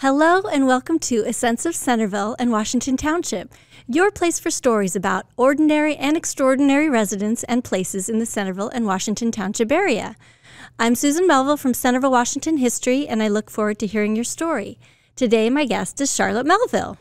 Hello and welcome to A Sense of Centerville and Washington Township, your place for stories about ordinary and extraordinary residents and places in the Centerville and Washington Township area. I'm Susan Melville from Centerville-Washington History, and I look forward to hearing your story. Today, my guest is Charlotte Melville.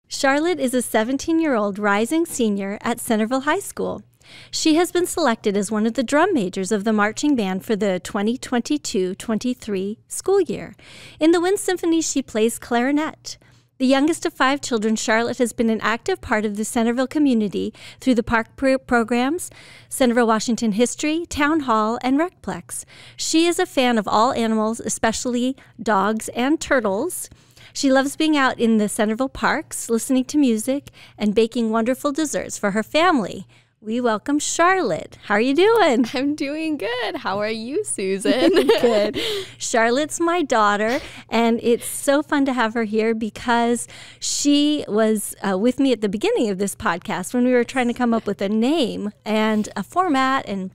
Charlotte is a 17-year-old rising senior at Centerville High School. She has been selected as one of the drum majors of the marching band for the 2022-23 school year. In the Wind Symphony, she plays clarinet. The youngest of 5 children, Charlotte has been an active part of the Centerville community through the park programs, Centerville-Washington History, Town Hall, and Recplex. She is a fan of all animals, especially dogs and turtles. She loves being out in the Centerville parks, listening to music, and baking wonderful desserts for her family. We welcome Charlotte. How are you doing? I'm doing good. How are you, Susan? Good. Charlotte's my daughter, and it's so fun to have her here because she was with me at the beginning of this podcast when we were trying to come up with a name and a format and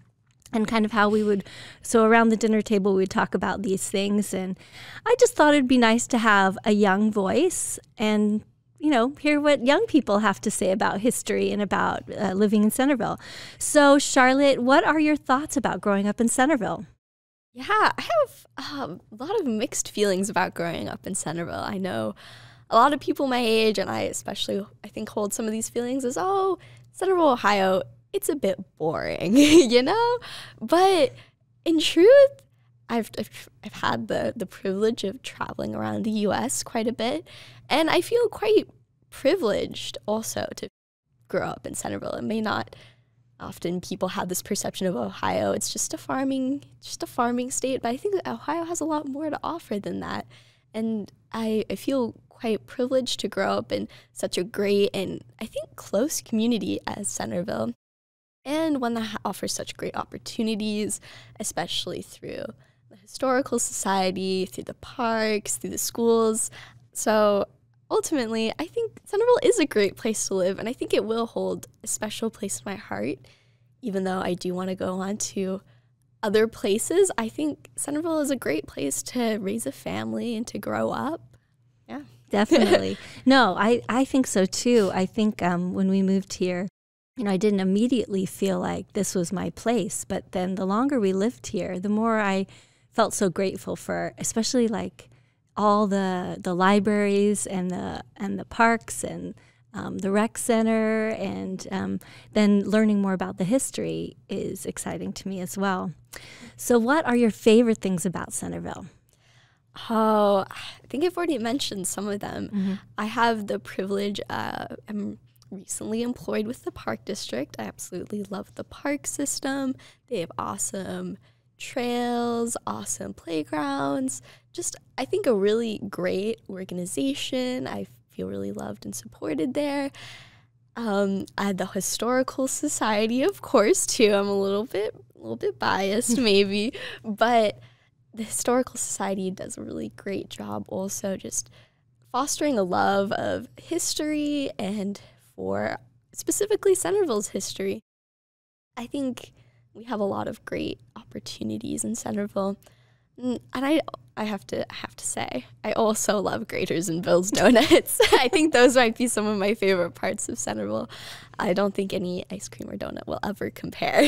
kind of how we would, so around the dinner table, we would talk about these things. And I just thought it'd be nice to have a young voice and, hear what young people have to say about history and about living in Centerville. So, Charlotte, what are your thoughts about growing up in Centerville? Yeah, I have a lot of mixed feelings about growing up in Centerville. I know a lot of people my age, and I especially, I think, hold some of these feelings as, Centerville, Ohio, it's a bit boring, But in truth, I've had the privilege of traveling around the U.S. quite a bit, and I feel quite privileged also to grow up in Centerville. It may not often people have this perception of Ohio. It's just a farming state, but I think that Ohio has a lot more to offer than that, and I feel quite privileged to grow up in such a great and I think close community as Centerville. And one that offers such great opportunities, especially through the Historical Society, through the parks, through the schools. So ultimately, I think Centerville is a great place to live, and I think it will hold a special place in my heart. Even though I do want to go on to other places, I think Centerville is a great place to raise a family and to grow up. Yeah. Definitely. No, I think so too. I think when we moved here, I didn't immediately feel like this was my place, but then the longer we lived here, the more I felt so grateful for, especially like all the libraries and the parks and the rec center, and then learning more about the history is exciting to me as well. So what are your favorite things about Centerville? Oh, I think I've already mentioned some of them. Mm-hmm. I have the privilege, I'm recently employed with the park district. I absolutely love the park system. They have awesome trails, awesome playgrounds, just I think a really great organization. I feel really loved and supported there. I had the Historical Society, of course, too. I'm a little bit biased maybe, but the Historical Society does a really great job also just fostering a love of history and for specifically Centerville's history. I think we have a lot of great opportunities in Centerville. And I have to say, I also love Graters and Bill's Donuts. I think those might be some of my favorite parts of Centerville. I don't think any ice cream or donut will ever compare.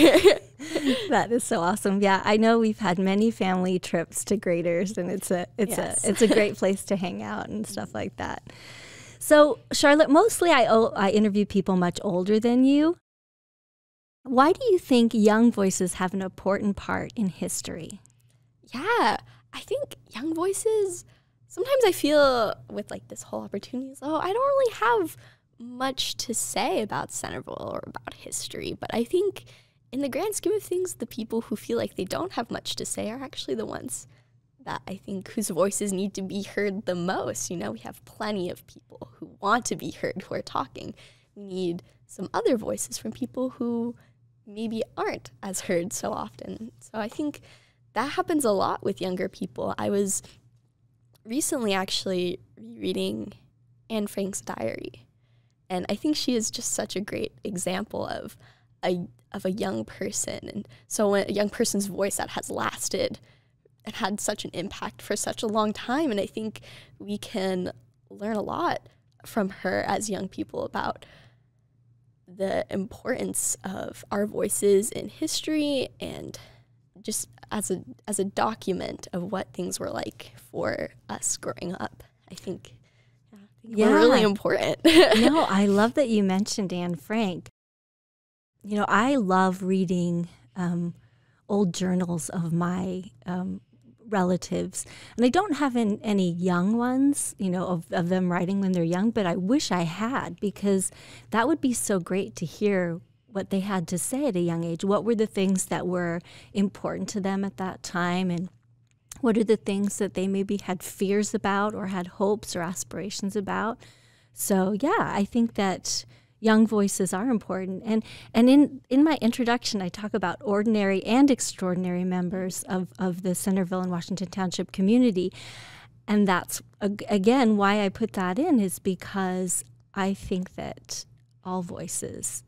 That is so awesome. Yeah, I know we've had many family trips to Graters, and it's a great place to hang out and stuff like that. So, Charlotte, mostly I interview people much older than you. Why do you think young voices have an important part in history? Yeah, I think young voices, sometimes I feel with like this whole opportunity, I don't really have much to say about Centerville or about history, but I think in the grand scheme of things, the people who feel like they don't have much to say are actually the ones that I think whose voices need to be heard the most. We have plenty of people who want to be heard who are talking. We need some other voices from people who maybe aren't as heard so often. So I think that happens a lot with younger people. I was recently actually rereading Anne Frank's diary. And I think she is just such a great example of a young person. And so a young person's voice that has lasted and had such an impact for such a long time. And I think we can learn a lot from her as young people about the importance of our voices in history and just as a document of what things were like for us growing up. I think we're really important. No, I love that you mentioned Anne Frank. You know, I love reading old journals of my relatives. And I don't have any young ones, you know, of them writing when they're young, but I wish I had, because that would be so great to hear what they had to say at a young age. What were the things that were important to them at that time, and what are the things that they maybe had fears about or had hopes or aspirations about? So, yeah, I think that young voices are important. And in my introduction, I talk about ordinary and extraordinary members of the Centerville and Washington Township community. And that's, again, why I put that in, is because I think that all voices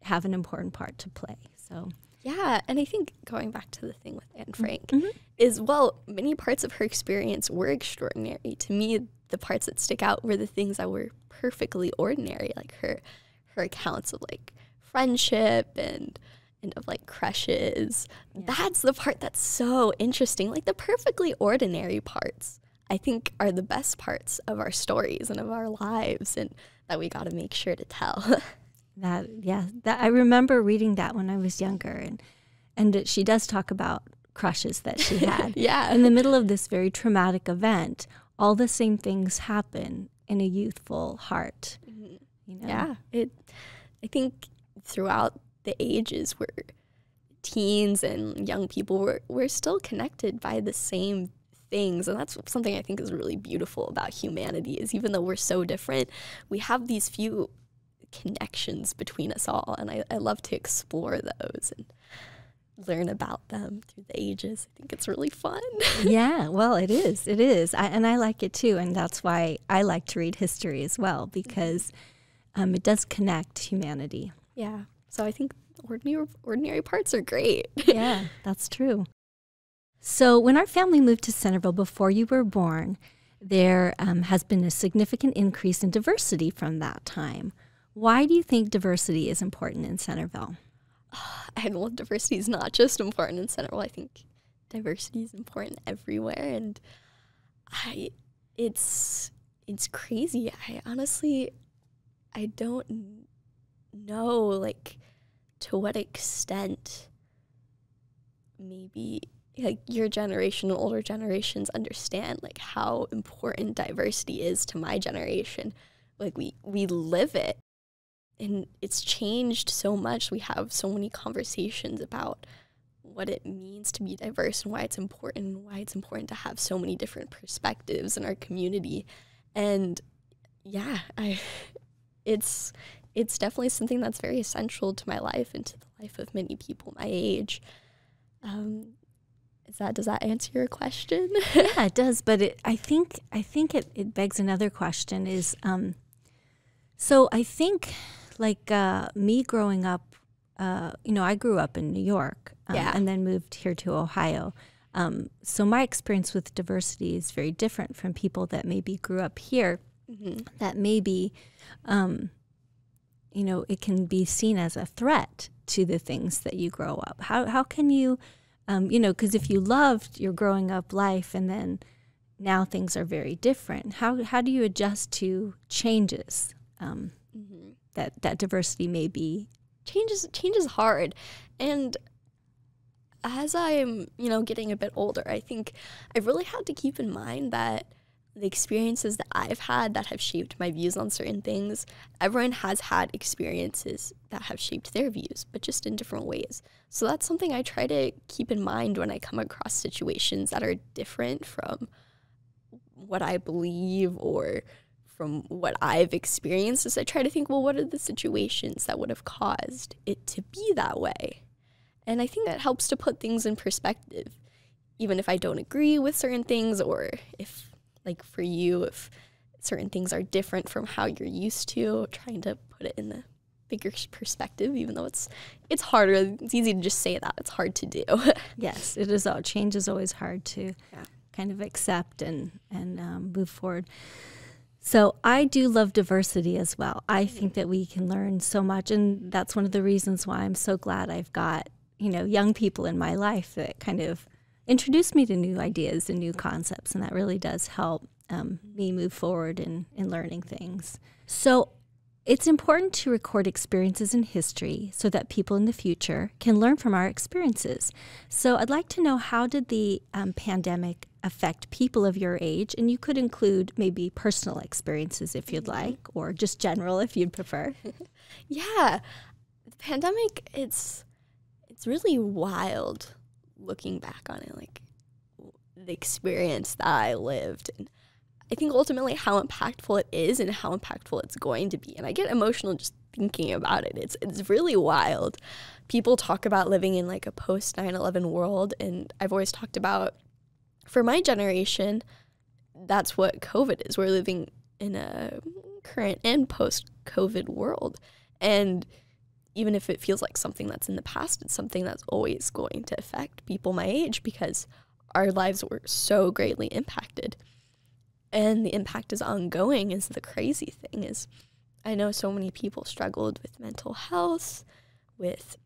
have an important part to play. So yeah, and I think going back to the thing with Anne Frank is, well, many parts of her experience were extraordinary. To me, the parts that stick out were the things that were perfectly ordinary, like her accounts of like friendship and of like crushes. Yeah. That's the part that's so interesting. Like the perfectly ordinary parts, I think, are the best parts of our stories and of our lives, and that we got to make sure to tell. That I remember reading that when I was younger, and she does talk about crushes that she had. Yeah. In the middle of this very traumatic event, all the same things happen in a youthful heart. Mm-hmm. You know? Yeah. I think throughout the ages, where teens and young people were still connected by the same things, and that's something I think is really beautiful about humanity, is even though we're so different, we have these few connections between us all, and I love to explore those and learn about them through the ages. I think it's really fun. Yeah, well, it is. And I like it too, and that's why I like to read history as well, because it does connect humanity. Yeah, so I think ordinary parts are great. Yeah, that's true. So when our family moved to Centerville before you were born, there has been a significant increase in diversity from that time. Why do you think diversity is important in Centerville? Well, diversity is not just important in Centerville. I think diversity is important everywhere, and it's crazy. I don't know, like, to what extent maybe like your generation and older generations understand like how important diversity is to my generation. Like we live it. And it's changed so much. We have so many conversations about what it means to be diverse and why it's important to have so many different perspectives in our community. And yeah, it's definitely something that's very essential to my life and to the life of many people my age. Does that answer your question? Yeah, it does. But I think it begs another question. Is so I think. Like me growing up, I grew up in New York and then moved here to Ohio. So my experience with diversity is very different from people that maybe grew up here, that maybe, it can be seen as a threat to the things that you grow up. How can you, because if you loved your growing up life and then now things are very different, how do you adjust to changes? That diversity may be. Change is hard. And as I'm, getting a bit older, I think I've really had to keep in mind that the experiences that I've had that have shaped my views on certain things, everyone has had experiences that have shaped their views, but just in different ways. So that's something I try to keep in mind when I come across situations that are different from what I believe or from what I've experienced. Is I try to think, well, what are the situations that would have caused it to be that way? And I think that helps to put things in perspective, even if I don't agree with certain things, or if, like for you, if certain things are different from how you're used to, trying to put it in the bigger perspective, even though it's harder. It's easy to just say that. It's hard to do. Yes, it is. Change is always hard to kind of accept and move forward. So I do love diversity as well. I think that we can learn so much, and that's one of the reasons why I'm so glad I've got, young people in my life that kind of introduce me to new ideas and new concepts, and that really does help me move forward in learning things. So it's important to record experiences in history so that people in the future can learn from our experiences. So I'd like to know, how did the pandemic affect people of your age? And you could include maybe personal experiences if you'd like, or just general if you'd prefer. Yeah, the pandemic, it's really wild looking back on it, like the experience that I lived. And I think ultimately how impactful it is and how impactful it's going to be. And I get emotional just thinking about it. It's really wild. People talk about living in like a post 9/11 world, and I've always talked about, for my generation, that's what COVID is. We're living in a current and post-COVID world. And even if it feels like something that's in the past, it's something that's always going to affect people my age, because our lives were so greatly impacted. And the impact is ongoing. Is the crazy thing is, I know so many people struggled with mental health, with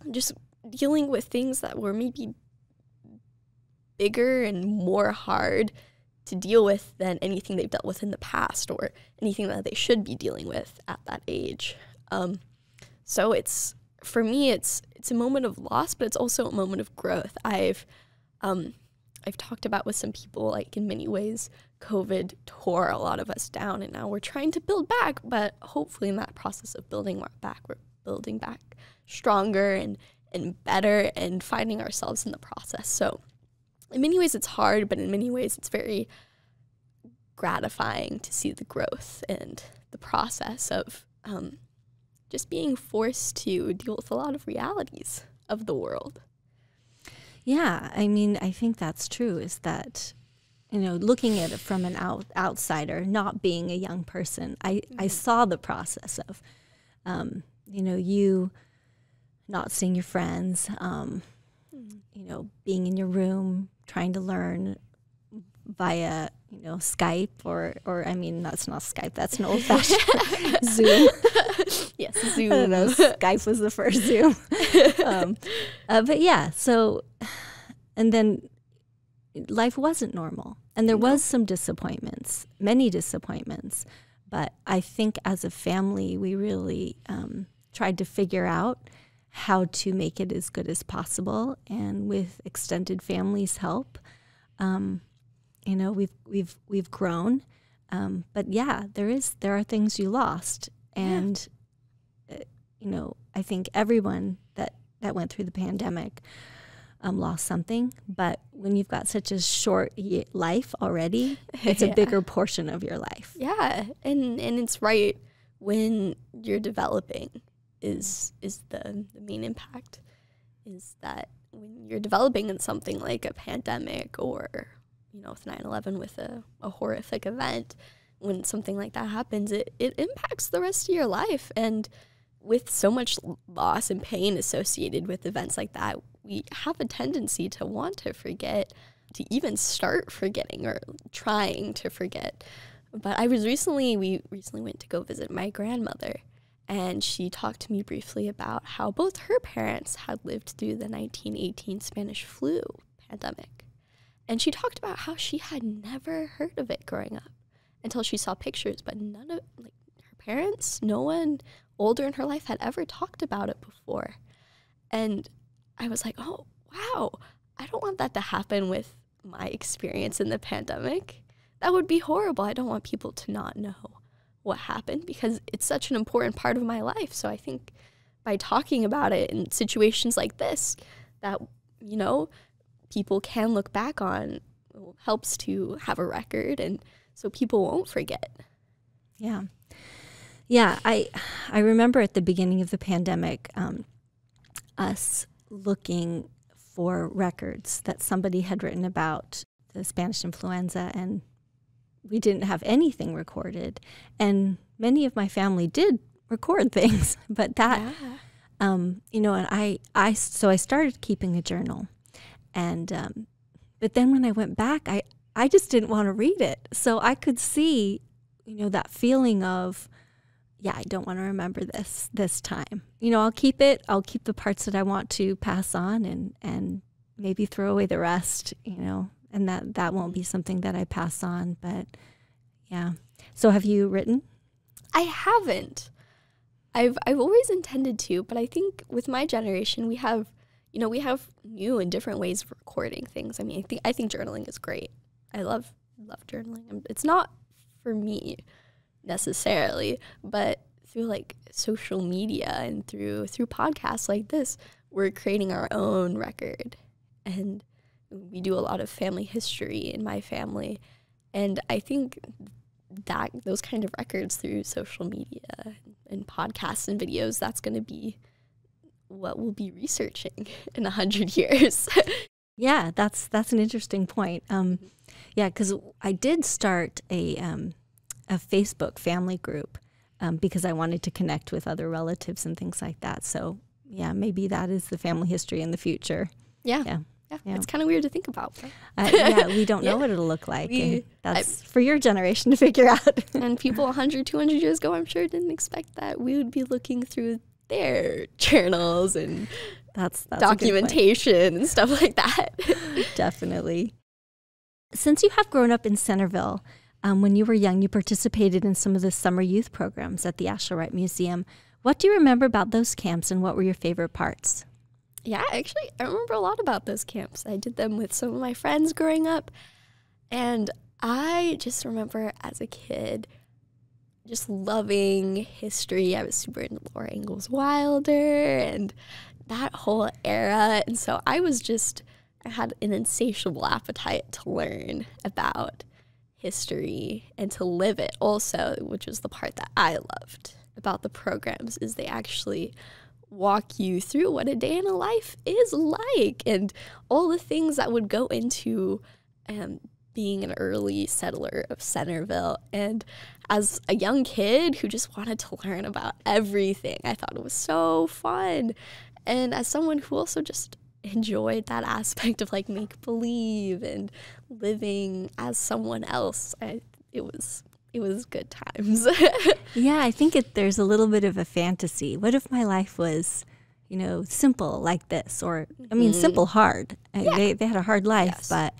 just dealing with things that were maybe bigger and more hard to deal with than anything they've dealt with in the past, or anything that they should be dealing with at that age. So for me, it's a moment of loss, but it's also a moment of growth. I've talked about with some people, like, in many ways, COVID tore a lot of us down, and now we're trying to build back. But hopefully in that process of building back, we're building back stronger and better, and finding ourselves in the process. So in many ways it's hard, but in many ways it's very gratifying to see the growth and the process of just being forced to deal with a lot of realities of the world. Yeah, I mean, I think that's true, is that, looking at it from an outsider, not being a young person, I saw the process of, you not seeing your friends, being in your room, trying to learn via, Skype or I mean, that's not Skype, that's an old-fashioned Zoom. Yes, Zoom. I don't know, Skype was the first Zoom. But yeah, so, and then life wasn't normal. And there was some disappointments, many disappointments. But I think as a family, we really tried to figure out how to make it as good as possible. And with extended family's help, we've grown. But yeah, there are things you lost. And, I think everyone that went through the pandemic lost something. But when you've got such a short life already, it's a bigger portion of your life. Yeah, and it's right when you're developing is the main impact, is that when you're developing in something like a pandemic, or, with 9/11, with a horrific event, when something like that happens, it impacts the rest of your life. And with so much loss and pain associated with events like that, we have a tendency to want to forget, to even start forgetting or trying to forget. But we recently went to go visit my grandmother, and she talked to me briefly about how both her parents had lived through the 1918 Spanish flu pandemic. And she talked about how she had never heard of it growing up until she saw pictures, but none of, like, her parents, no one older in her life had ever talked about it before. And I was like, oh, wow, I don't want that to happen with my experience in the pandemic. That would be horrible. I don't want people to not know what happened, because it's such an important part of my life. So I think by talking about it in situations like this, that, people can look back on, helps to have a record, and so people won't forget. Yeah. Yeah, I remember at the beginning of the pandemic, us looking for records that somebody had written about the Spanish influenza and we didn't have anything recorded. And many of my family did record things, but that, you know, and I started keeping a journal. And, but then when I went back, I just didn't want to read it. So I could see, you know, that feeling of, yeah, I don't want to remember this time. You know, I'll keep the parts that I want to pass on and maybe throw away the rest, you know, and that won't be something that I pass on. But yeah. So have you written? I haven't. I've always intended to, but I think with my generation, we have new and different ways of recording things. I mean, I think journaling is great. I love journaling. It's not for me necessarily, but through like social media and through podcasts like this, we're creating our own record. And we do a lot of family history in my family. And I think that those kind of records through social media and podcasts and videos, that's going to be what we'll be researching in 100 years. Yeah, that's an interesting point. Yeah, because I did start a Facebook family group because I wanted to connect with other relatives and things like that. So yeah, maybe that is the family history in the future. Yeah. It's kind of weird to think about. Yeah, we don't know what it'll look like. That's for your generation to figure out. And people 100, 200 years ago, I'm sure didn't expect that we would be looking through their journals and that's documentation and stuff like that. Definitely. Since you have grown up in Centerville, when you were young, you participated in some of the summer youth programs at the Asheville Wright Museum. What do you remember about those camps, and what were your favorite parts? Yeah, actually, I remember a lot about those camps. I did them with some of my friends growing up, and I just remember as a kid just loving history. I was super into Laura Ingalls Wilder and that whole era, and so I had an insatiable appetite to learn about history and to live it also, which was the part that I loved about the programs, is they actually walk you through what a day in a life is like and all the things that would go into being an early settler of Centerville. And as a young kid who just wanted to learn about everything, I thought it was so fun. And as someone who also just enjoyed that aspect of like make-believe and living as someone else, it was good times. Yeah, I think there's a little bit of a fantasy. What if my life was, you know, simple like this? Or, I mean, simple, hard. Yeah. They had a hard life, yes, but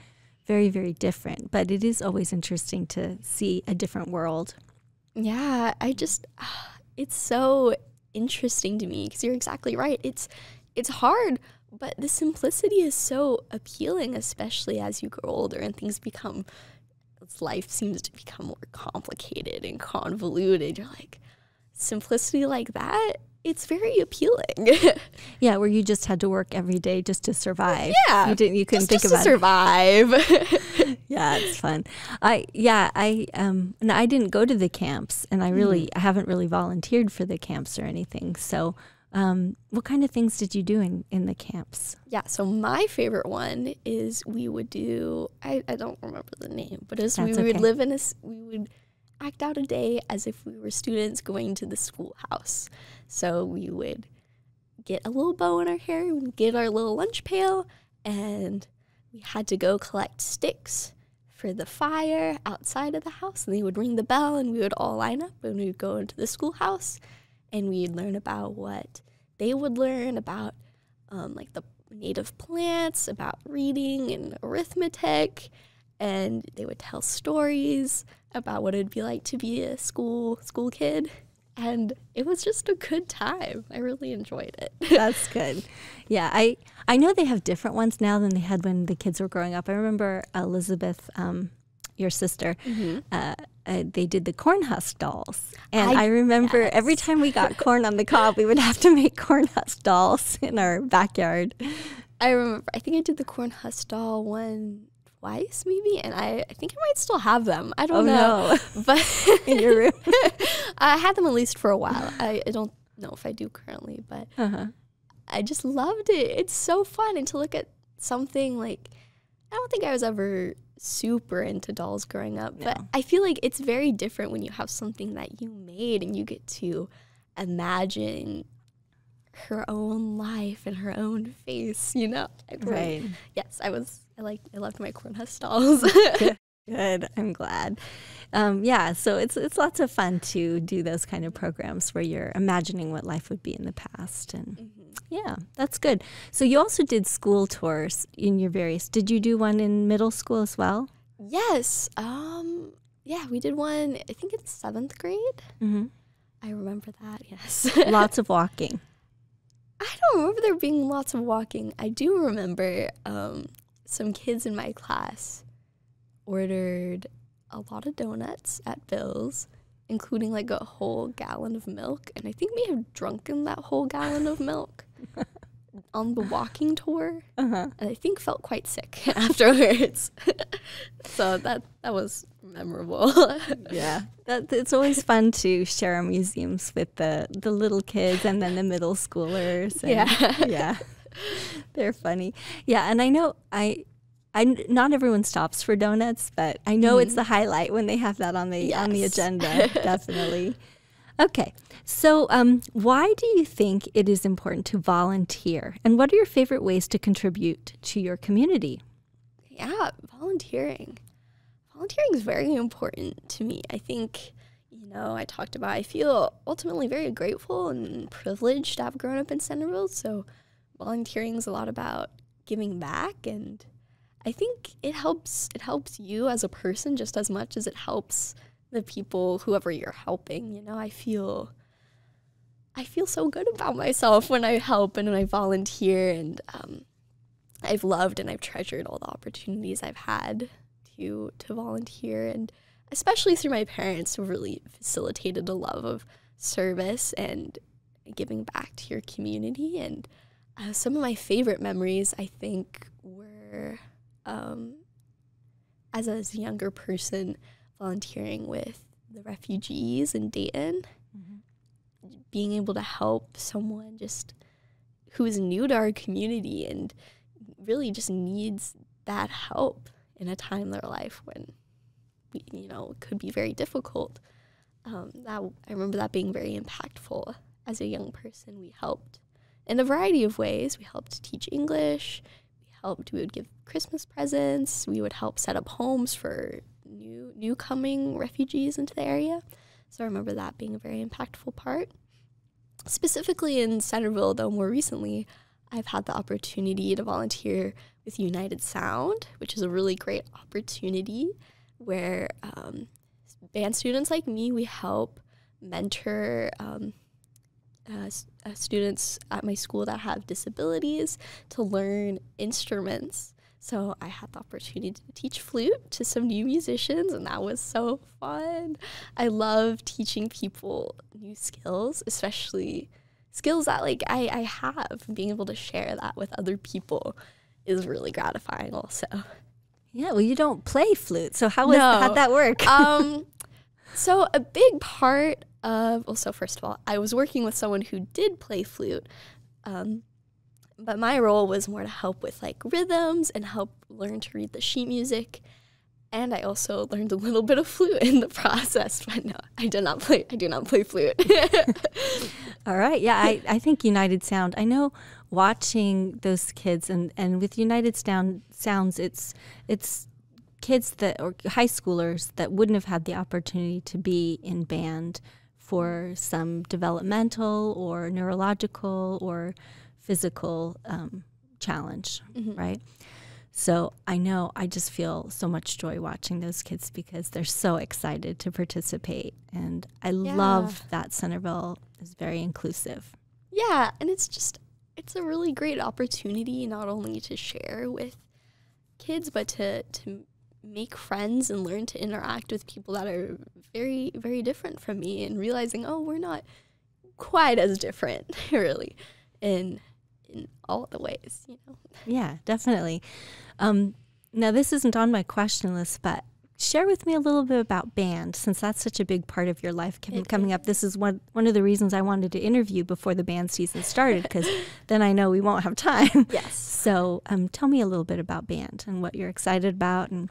very, very different. But it is always interesting to see a different world. Yeah, it's so interesting to me because you're exactly right. It's hard, but the simplicity is so appealing, especially as you grow older and life seems to become more complicated and convoluted. You're like, simplicity like that, it's very appealing. Yeah, where you just had to work every day just to survive. Yeah, you couldn't think about to survive. Yeah, it's fun. I didn't go to the camps, and I haven't really volunteered for the camps or anything. So, what kind of things did you do in the camps? Yeah, so my favorite one is we would do, I don't remember the name, but we would act out a day as if we were students going to the schoolhouse. So we would get a little bow in our hair, we would get our little lunch pail, and we had to go collect sticks for the fire outside of the house. And they would ring the bell, and we would all line up, and we would go into the schoolhouse, and we'd learn about what they would learn about, like the native plants, about reading and arithmetic, and they would tell stories about what it'd be like to be a school kid. And it was just a good time. I really enjoyed it. That's good. Yeah, I know they have different ones now than they had when the kids were growing up. I remember Elizabeth, your sister, they did the corn husk dolls. And I remember every time we got corn on the cob, we would have to make corn husk dolls in our backyard. I remember, I think I did the corn husk doll twice maybe, and I think I might still have them. I don't know. No. But in your room? I had them at least for a while. I don't know if I do currently, but I just loved it. It's so fun. And to look at something like, I don't think I was ever super into dolls growing up, No. but I feel like it's very different when you have something that you made and you get to imagine her own life and her own face, you know? Right. Yes, I loved my Cornhusk dolls. Good. I'm glad. Yeah, so it's lots of fun to do those kind of programs where you're imagining what life would be in the past. And yeah, that's good. So you also did school tours in your various, did you do one in middle school as well? Yes. Yeah, we did one, I think in 7th grade. Mm-hmm. I remember that, yes. Lots of walking. I don't remember there being lots of walking. I do remember some kids in my class ordered a lot of donuts at Bill's, including like a whole gallon of milk, and I think may have drunken that whole gallon of milk on the walking tour, and I think felt quite sick afterwards. So that was memorable. Yeah, it's always fun to share our museums with the little kids and then the middle schoolers. And yeah, they're funny. Yeah, and I know I not everyone stops for donuts, but I know it's the highlight when they have that on the agenda. Definitely. Okay, so why do you think it is important to volunteer, and what are your favorite ways to contribute to your community? Yeah, volunteering. Volunteering is very important to me. I think, I feel ultimately very grateful and privileged to have grown up in Centerville. So volunteering is a lot about giving back, and I think it helps you as a person just as much as it helps the people, whoever you're helping. I feel so good about myself when I help and when I volunteer, and I've loved and I've treasured all the opportunities I've had to volunteer, and especially through my parents who really facilitated a love of service and giving back to your community. And some of my favorite memories, I think, were as a younger person volunteering with the refugees in Dayton, being able to help someone just who is new to our community and really just needs that help in a time in their life when it could be very difficult. I remember that being very impactful. As a young person, we helped in a variety of ways. We helped teach English. We would give Christmas presents. We would help set up homes for new coming refugees into the area. So I remember that being a very impactful part. Specifically in Centerville, though, more recently, I've had the opportunity to volunteer with United Sound, which is a really great opportunity where band students like me, we help mentor students at my school that have disabilities to learn instruments. So I had the opportunity to teach flute to some new musicians, and that was so fun. I love teaching people new skills, especially skills that I have. Being able to share that with other people is really gratifying also. Yeah, well, you don't play flute, so how'd that work? So a big part so first of all, I was working with someone who did play flute, but my role was more to help with rhythms and help learn to read the sheet music. And I also learned a little bit of flute in the process, but no, I do not play flute. All right. Yeah, I think United Sound, I know watching those kids and with United Sounds, it's kids or high schoolers that wouldn't have had the opportunity to be in band for some developmental or neurological or physical challenge, right? So I just feel so much joy watching those kids because they're so excited to participate. And I love that Centerville is very inclusive. Yeah, and it's a really great opportunity not only to share with kids, but to make friends and learn to interact with people that are very, very different from me, and realizing, we're not quite as different, really, in all the ways, Yeah, definitely. Now, this isn't on my question list, but share with me a little bit about band, since that's such a big part of your life coming up. This is one of the reasons I wanted to interview before the band season started, because then I know we won't have time. Yes. So tell me a little bit about band and what you're excited about and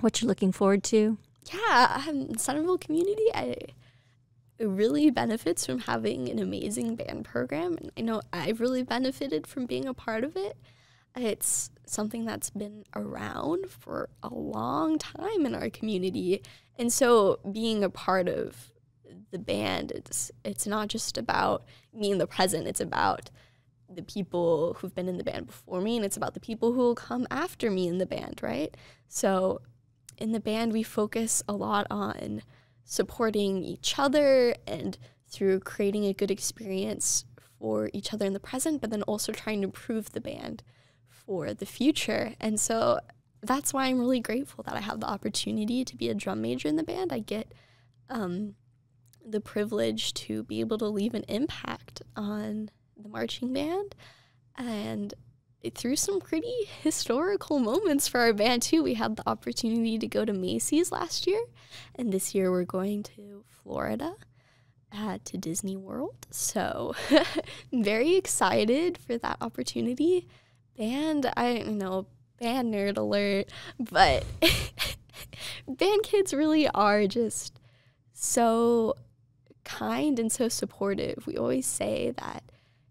what you're looking forward to? Yeah, Centerville community, it really benefits from having an amazing band program. And I know I've really benefited from being a part of it. It's something that's been around for a long time in our community. And so being a part of the band, it's not just about me in the present. It's about the people who've been in the band before me, and it's about the people who will come after me in the band, right? So in the band, we focus a lot on supporting each other and through creating a good experience for each other in the present, but then also trying to improve the band for the future. And so that's why I'm really grateful that I have the opportunity to be a drum major in the band. I get the privilege to be able to leave an impact on the marching band, and through some pretty historical moments for our band too. We had the opportunity to go to Macy's last year, and this year we're going to Florida to Disney World. So I'm very excited for that opportunity. Band, I know, band nerd alert, but band kids really are just so kind and so supportive. We always say that,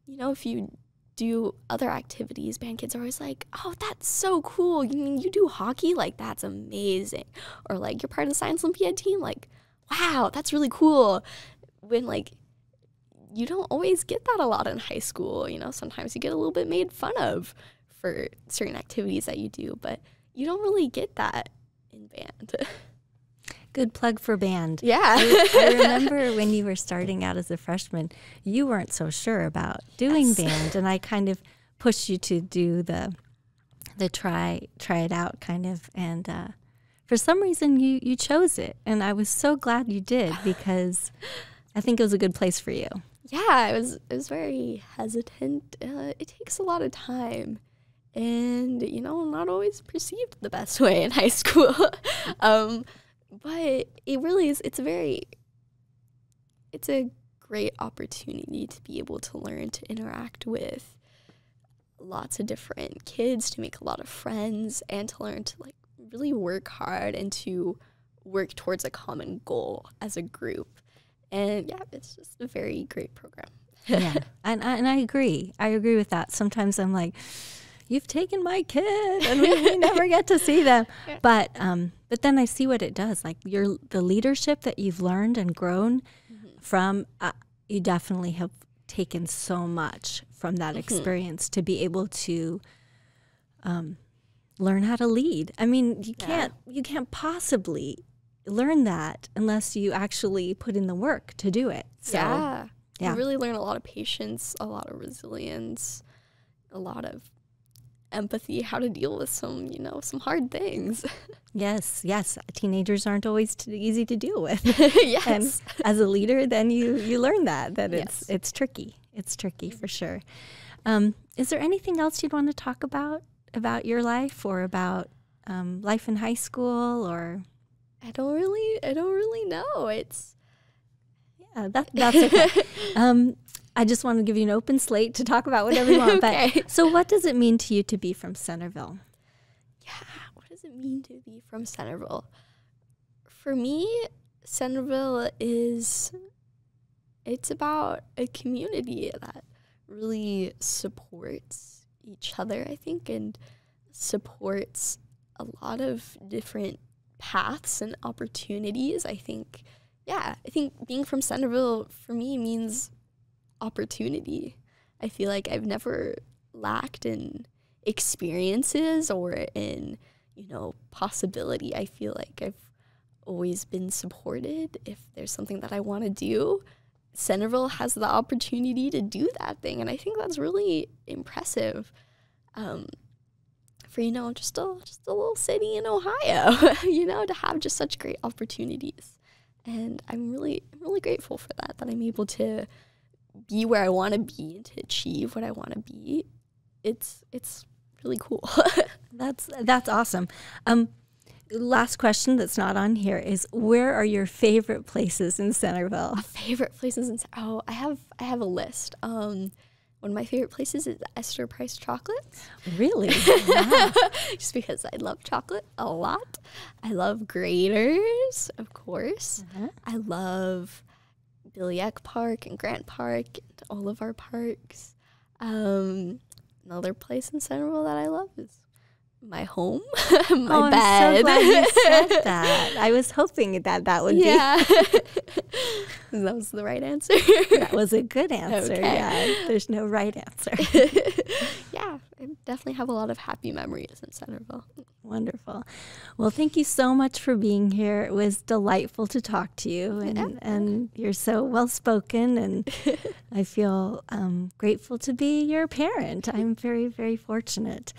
if you do other activities, band kids are always like, oh, that's so cool. You mean you do hockey? Like, that's amazing. Or like, you're part of the Science Olympiad team? Like, wow, that's really cool. When like, you don't always get that a lot in high school. Sometimes you get a little bit made fun of for certain activities that you do, but you don't really get that in band. Good plug for band. Yeah. I remember when you were starting out as a freshman, you weren't so sure about doing band, and I kind of pushed you to do the try it out kind of, and for some reason you chose it, and I was so glad you did, because I think it was a good place for you. Yeah, I was very hesitant. It takes a lot of time, and not always perceived the best way in high school. But it really is, it's a great opportunity to be able to learn to interact with lots of different kids, to make a lot of friends, and to learn to like really work hard and to work towards a common goal as a group. And yeah, it's just a very great program. Yeah, and I agree. I agree with that. Sometimes I'm like, you've taken my kid, and we never get to see them. Yeah. But then I see what it does. Like the leadership that you've learned and grown from, you definitely have taken so much from that experience to be able to learn how to lead. I mean, you can't possibly learn that unless you actually put in the work to do it. So, yeah. You really learn a lot of patience, a lot of resilience, a lot of empathy, how to deal with some hard things. Yes. Teenagers aren't always easy to deal with. Yes. And as a leader, then you learn that it's tricky. It's tricky for sure. Is there anything else you'd want to talk about your life, or about life in high school, or? I don't really know. That's okay. I just want to give you an open slate to talk about whatever you want. Okay. But so what does it mean to you to be from Centerville? Yeah, what does it mean to be from Centerville? For me, Centerville it's about a community that really supports each other, I think, and supports a lot of different paths and opportunities. I think being from Centerville for me means opportunity. I feel like I've never lacked in experiences or in, possibility. I feel like I've always been supported. If there's something that I want to do, Centerville has the opportunity to do that thing, and I think that's really impressive. For just a little city in Ohio, to have just such great opportunities, and I'm really grateful for that I'm able to be where I want to be and to achieve what I want to be. It's really cool. That's awesome. Last question that's not on here is, where are your favorite places in Centerville? Favorite places in I have a list. One one of my favorite places is Esther Price Chocolates. Really? Wow. Just because I love chocolate a lot. I love Graders, of course. I love Billy Eck Park and Grant Park and all of our parks. Another place in Centerville that I love is my home, my bed. I'm so glad you said that. I was hoping that would be. That was the right answer. That was a good answer. Okay. Yeah, there's no right answer. Yeah, I definitely have a lot of happy memories in Centerville. Wonderful. Well, thank you so much for being here. It was delightful to talk to you, and you're so well-spoken, and I feel grateful to be your parent. I'm very, very fortunate.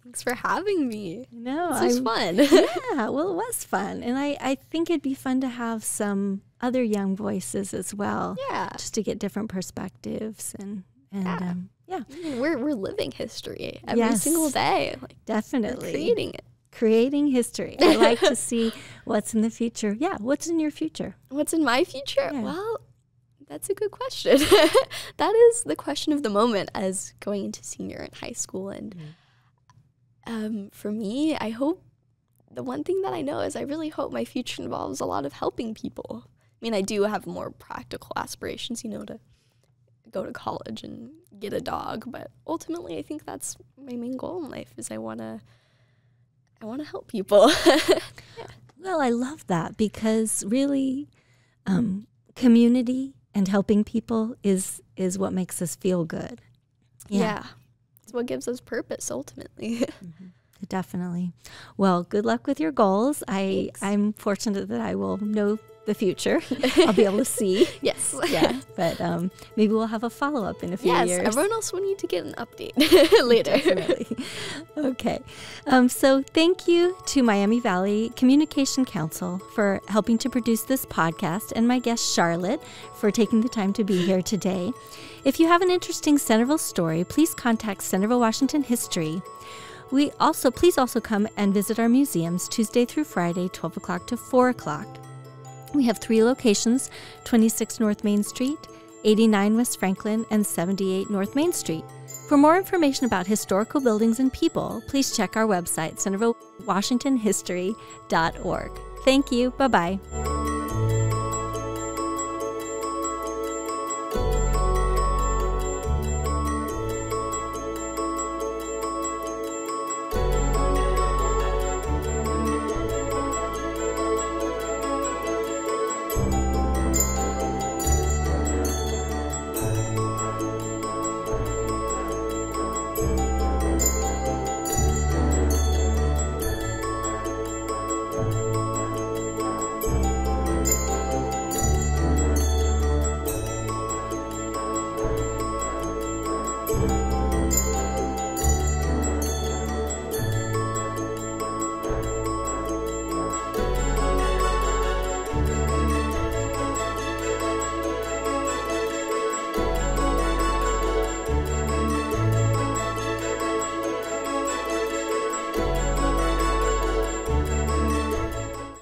Thanks for having me. No, this was fun. Yeah, well, it was fun. And I think it'd be fun to have some other young voices as well. Yeah. Just to get different perspectives. And yeah. We're living history every single day. Like, definitely. We're creating it. Creating history. I like to see what's in the future. Yeah, what's in your future? What's in my future? Yeah. Well, that's a good question. That is the question of the moment as going into senior in high school. And for me, I hope, the one thing that I know is I really hope my future involves a lot of helping people. I mean, I do have more practical aspirations, to go to college and get a dog, but ultimately I think that's my main goal in life is I want to help people. Well, I love that because really community and helping people is what makes us feel good. Yeah. It's what gives us purpose ultimately. Definitely. Well, good luck with your goals. I'm fortunate that I will know the future. I'll be able to see. Yes. Yeah. But maybe we'll have a follow-up in a few years. Yes, everyone else will need to get an update later. Definitely. Okay. So thank you to Miami Valley Communication Council for helping to produce this podcast, and my guest Charlotte for taking the time to be here today. If you have an interesting Centerville story, please contact Centerville-Washington History. Please also come and visit our museums Tuesday through Friday, 12 o'clock to 4 o'clock. We have 3 locations, 26 North Main Street, 89 West Franklin, and 78 North Main Street. For more information about historical buildings and people, please check our website, CentervilleWashingtonHistory.org. Thank you. Bye-bye.